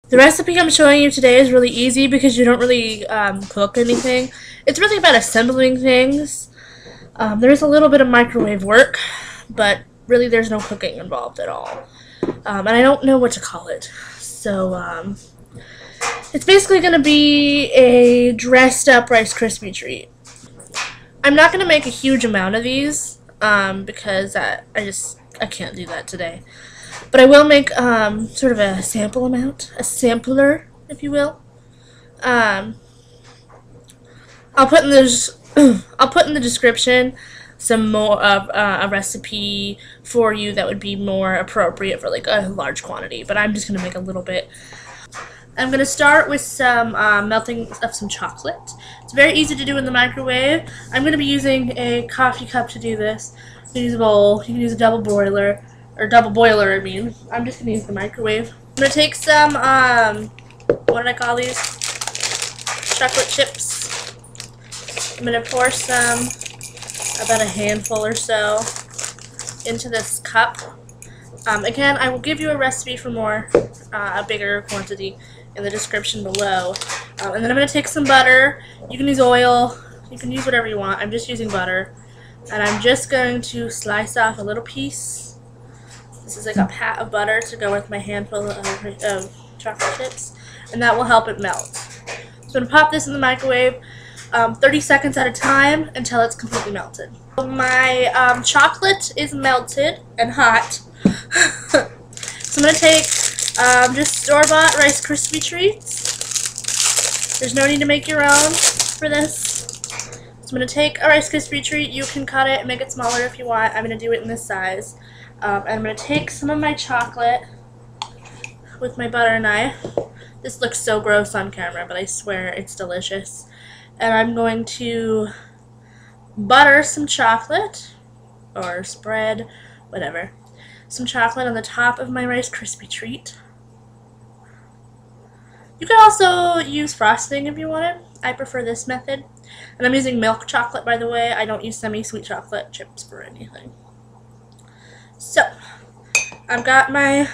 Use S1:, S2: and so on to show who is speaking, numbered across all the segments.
S1: The recipe I'm showing you today is really easy because you don't really cook anything. It's really about assembling things. There is a little bit of microwave work, but really there's no cooking involved at all. And I don't know what to call it. So it's basically going to be a dressed up Rice Krispie treat. I'm not going to make a huge amount of these because I can't do that today. But I will make sort of a sample amount, a sampler, if you will. I'll put in the description some more of a recipe for you that would be more appropriate for like a large quantity. But I'm just gonna make a little bit. I'm gonna start with some melting of some chocolate. It's very easy to do in the microwave. I'm gonna be using a coffee cup to do this. You can use a bowl. You can use a double boiler. Or double boiler, I mean. I'm just going to use the microwave. I'm going to take some, what did I call these? Chocolate chips. I'm going to pour some, about a handful or so, into this cup. Again, I will give you a recipe for more, a bigger quantity in the description below. And then I'm going to take some butter. You can use oil. You can use whatever you want. I'm just using butter. And I'm just going to slice off a little piece. This is like a pat of butter to go with my handful of chocolate chips, and that will help it melt. So I'm going to pop this in the microwave 30 seconds at a time until it's completely melted. My chocolate is melted and hot. So I'm going to take just store-bought Rice Krispie treats. There's no need to make your own for this. So I'm going to take a Rice Krispie treat. You can cut it and make it smaller if you want. I'm going to do it in this size. And I'm going to take some of my chocolate with my butter knife. This looks so gross on camera, but I swear it's delicious. And I'm going to butter some chocolate, or spread, whatever, some chocolate on the top of my Rice Krispie treat. You can also use frosting if you wanted. I prefer this method. And I'm using milk chocolate, by the way. I don't use semi-sweet chocolate chips for anything. So, I've got my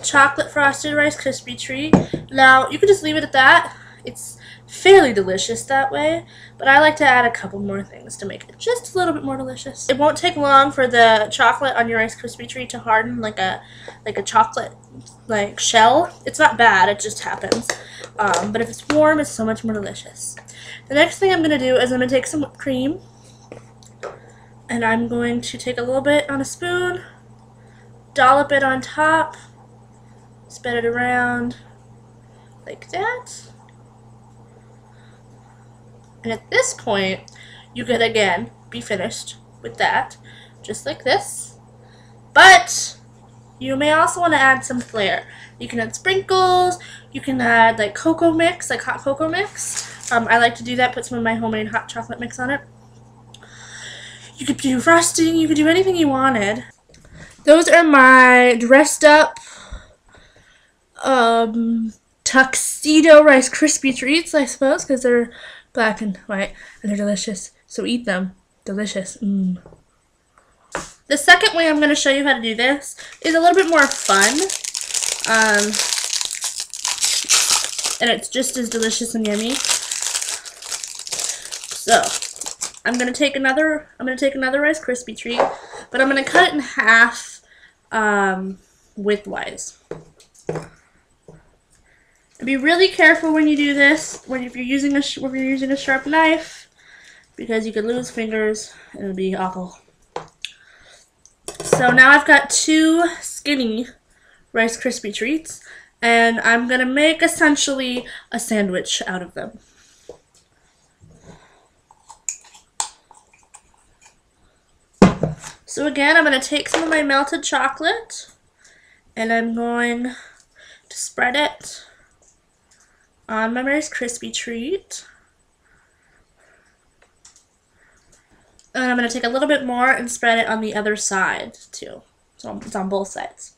S1: chocolate frosted Rice Krispie treat. Now, you can just leave it at that. It's fairly delicious that way, but I like to add a couple more things to make it just a little bit more delicious. It won't take long for the chocolate on your Rice Krispie treat to harden like a chocolate shell. It's not bad, it just happens. But if it's warm, it's so much more delicious. The next thing I'm going to do is I'm going to take some whipped cream. And I'm going to take a little bit on a spoon, dollop it on top, spread it around like that. And at this point, you could again be finished with that, just like this. But you may also want to add some flair. You can add sprinkles, you can add like cocoa mix, like hot cocoa mix. I like to do that, put some of my homemade hot chocolate mix on it. You could do frosting, you could do anything you wanted. Those are my dressed up tuxedo Rice Krispie treats, I suppose, because they're black and white and they're delicious. So eat them. Delicious. The second way I'm going to show you how to do this is a little bit more fun. And it's just as delicious and yummy. So I'm gonna take another Rice Krispie treat, but I'm gonna cut it in half widthwise. And be really careful when you do this. If you're using a sharp knife, because you could lose fingers and it'll be awful. So now I've got two skinny Rice Krispie treats, and I'm gonna make essentially a sandwich out of them. So again, I'm going to take some of my melted chocolate and I'm going to spread it on my Rice Krispie treat. And I'm going to take a little bit more and spread it on the other side too. So it's on both sides.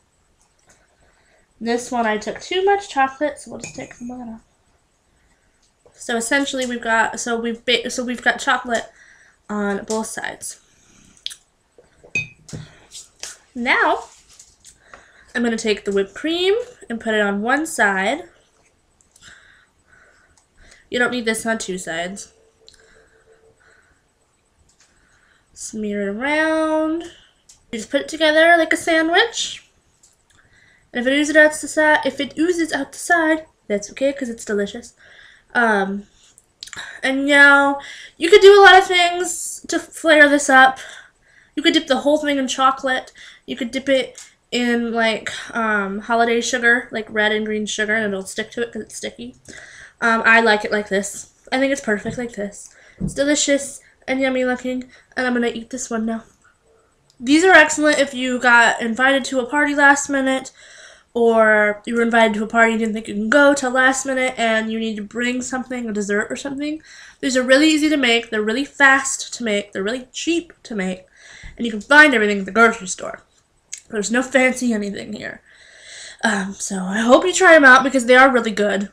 S1: This one I took too much chocolate, so we'll just take some of that off. So essentially we've got chocolate on both sides. Now I'm going to take the whipped cream and put it on one side. You don't need this on two sides. Smear it around. You just put it together like a sandwich. And if it oozes out the side, that's okay because it's delicious. And now you could do a lot of things to flare this up. You could dip the whole thing in chocolate. You could dip it in like holiday sugar, like red and green sugar, and it'll stick to it because it's sticky. I like it like this. I think it's perfect like this. It's delicious and yummy looking, and I'm gonna eat this one now. These are excellent if you got invited to a party last minute, or you were invited to a party and didn't think you can go till last minute and you need to bring something, a dessert or something. These are really easy to make, they're really fast to make, they're really cheap to make, and you can find everything at the grocery store. There's no fancy anything here. So I hope you try them out because they are really good.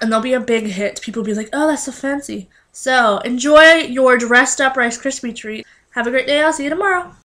S1: And they'll be a big hit. People will be like, oh, that's so fancy. So enjoy your dressed up Rice Krispie treat. Have a great day. I'll see you tomorrow.